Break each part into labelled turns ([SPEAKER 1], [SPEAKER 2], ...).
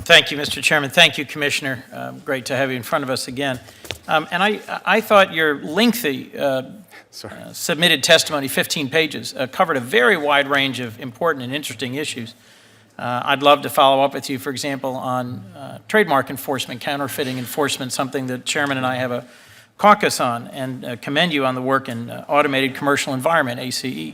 [SPEAKER 1] Thank you, Mr. Chairman. Thank you, Commissioner. Great to have you in front of us again. And I thought your lengthy submitted testimony, 15 pages, covered a very wide range of important and interesting issues. I'd love to follow up with you, for example, on trademark enforcement, counterfeiting enforcement, something that Chairman and I have a caucus on, and commend you on the work in automated commercial environment, ACE.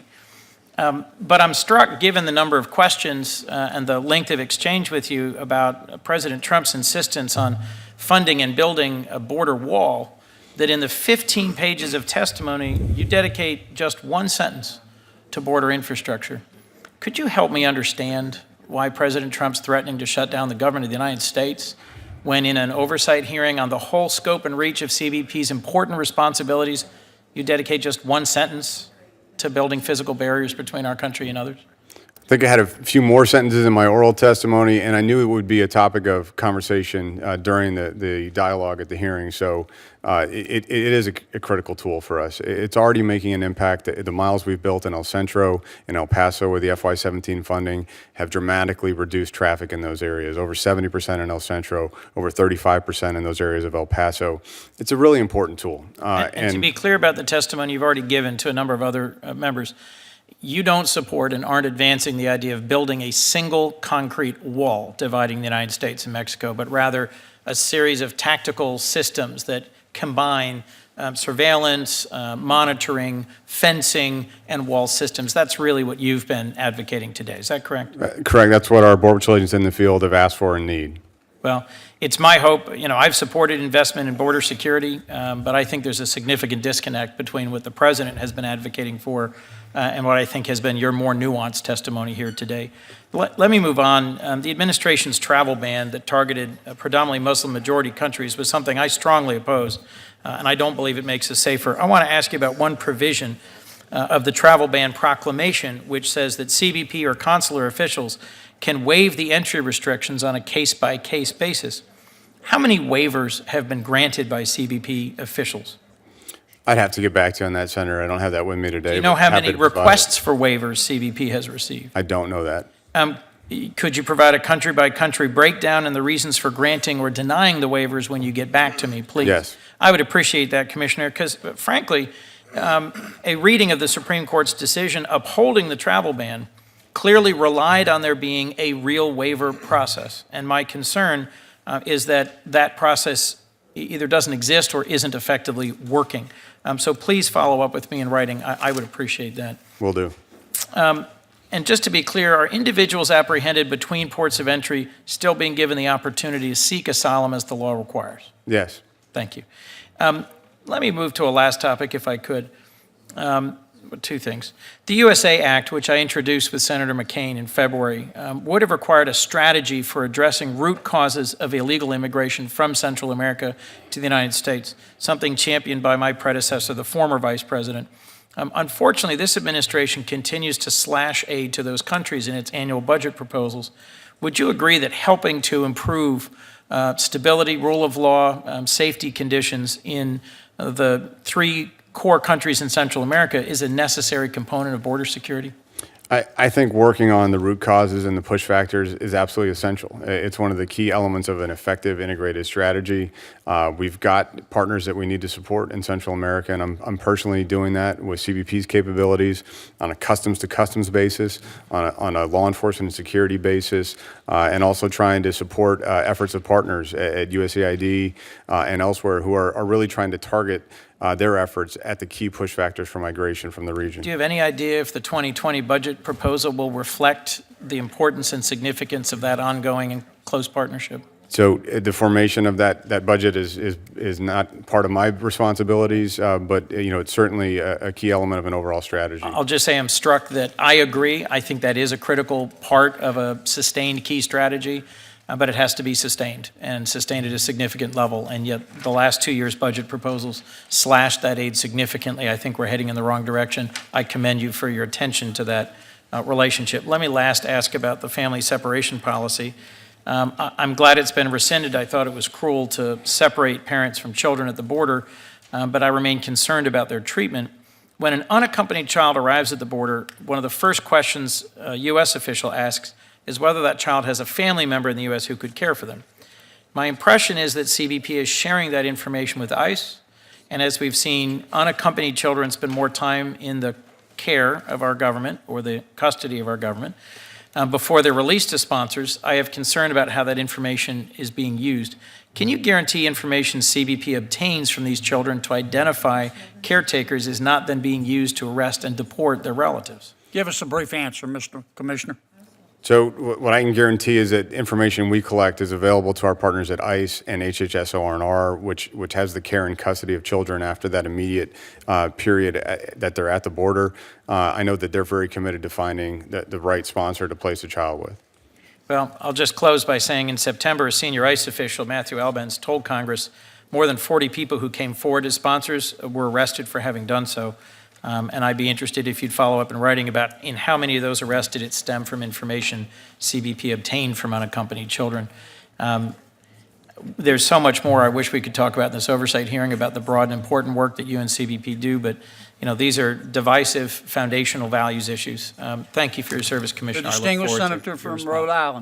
[SPEAKER 1] But I'm struck, given the number of questions and the length of exchange with you about President Trump's insistence on funding and building a border wall, that in the 15 pages of testimony, you dedicate just one sentence to border infrastructure. Could you help me understand why President Trump's threatening to shut down the government of the United States when in an oversight hearing on the whole scope and reach of CBP's important responsibilities, you dedicate just one sentence to building physical barriers between our country and others?
[SPEAKER 2] I think I had a few more sentences in my oral testimony, and I knew it would be a topic of conversation during the dialogue at the hearing. So it is a critical tool for us. It's already making an impact. The miles we've built in El Centro and El Paso with the FY17 funding have dramatically reduced traffic in those areas, over 70% in El Centro, over 35% in those areas of El Paso. It's a really important tool.
[SPEAKER 1] And to be clear about the testimony you've already given to a number of other members, you don't support and aren't advancing the idea of building a single concrete wall dividing the United States and Mexico, but rather a series of tactical systems that combine surveillance, monitoring, fencing, and wall systems. That's really what you've been advocating today. Is that correct?
[SPEAKER 2] Correct. That's what our Border Patrol agents in the field have asked for and need.
[SPEAKER 1] Well, it's my hope, I've supported investment in border security, but I think there's a significant disconnect between what the President has been advocating for and what I think has been your more nuanced testimony here today. Let me move on. The administration's travel ban that targeted predominantly Muslim-majority countries was something I strongly oppose, and I don't believe it makes us safer. I want to ask you about one provision of the travel ban proclamation, which says that CBP or consular officials can waive the entry restrictions on a case-by-case basis. How many waivers have been granted by CBP officials?
[SPEAKER 2] I'd have to get back to you on that, Senator. I don't have that with me today.
[SPEAKER 1] Do you know how many requests for waivers CBP has received?
[SPEAKER 2] I don't know that.
[SPEAKER 1] Could you provide a country-by-country breakdown and the reasons for granting or denying the waivers when you get back to me, please?
[SPEAKER 2] Yes.
[SPEAKER 1] I would appreciate that, Commissioner, because frankly, a reading of the Supreme Court's decision upholding the travel ban clearly relied on there being a real waiver process. And my concern is that that process either doesn't exist or isn't effectively working. So please follow up with me in writing. I would appreciate that.
[SPEAKER 2] Will do.
[SPEAKER 1] And just to be clear, are individuals apprehended between ports of entry still being given the opportunity to seek asylum as the law requires?
[SPEAKER 2] Yes.
[SPEAKER 1] Thank you. Let me move to a last topic, if I could. Two things. The USA Act, which I introduced with Senator McCain in February, would have required a strategy for addressing root causes of illegal immigration from Central America to the United States, something championed by my predecessor, the former Vice President. Unfortunately, this administration continues to slash aid to those countries in its annual budget proposals. Would you agree that helping to improve stability, rule of law, safety conditions in the three core countries in Central America is a necessary component of border security?
[SPEAKER 2] I think working on the root causes and the push factors is absolutely essential. It's one of the key elements of an effective integrated strategy. We've got partners that we need to support in Central America, and I'm personally doing that with CBP's capabilities on a customs-to-customs basis, on a law enforcement and security basis, and also trying to support efforts of partners at USAID and elsewhere who are really trying to target their efforts at the key push factors for migration from the region.
[SPEAKER 1] Do you have any idea if the 2020 budget proposal will reflect the importance and significance of that ongoing and close partnership?
[SPEAKER 2] So the formation of that budget is not part of my responsibilities, but it's certainly a key element of an overall strategy.
[SPEAKER 1] I'll just say I'm struck that I agree. I think that is a critical part of a sustained key strategy. But it has to be sustained, and sustained at a significant level. And yet the last 2 years' budget proposals slashed that aid significantly. I think we're heading in the wrong direction. I commend you for your attention to that relationship. Let me last ask about the family separation policy. I'm glad it's been rescinded. I thought it was cruel to separate parents from children at the border, but I remain concerned about their treatment. When an unaccompanied child arrives at the border, one of the first questions a U.S. official asks is whether that child has a family member in the U.S. who could care for them. My impression is that CBP is sharing that information with ICE, and as we've seen, unaccompanied children spend more time in the care of our government or the custody of our government before they're released to sponsors. I have concern about how that information is being used. Can you guarantee information CBP obtains from these children to identify caretakers is not then being used to arrest and deport their relatives?
[SPEAKER 3] Give us a brief answer, Mr. Commissioner.
[SPEAKER 2] So what I can guarantee is that information we collect is available to our partners at ICE and HHS OR&R, which has the care and custody of children after that immediate period that they're at the border. I know that they're very committed to finding the right sponsor to place a child with.
[SPEAKER 1] Well, I'll just close by saying in September, a senior ICE official, Matthew Albens, told Congress more than 40 people who came forward as sponsors were arrested for having done so. And I'd be interested if you'd follow up in writing about in how many of those arrested it stemmed from information CBP obtained from unaccompanied children. There's so much more I wish we could talk about in this oversight hearing about the broad and important work that you and CBP do, but these are divisive foundational values issues. Thank you for your service, Commissioner.
[SPEAKER 3] The distinguished senator from Rhode Island.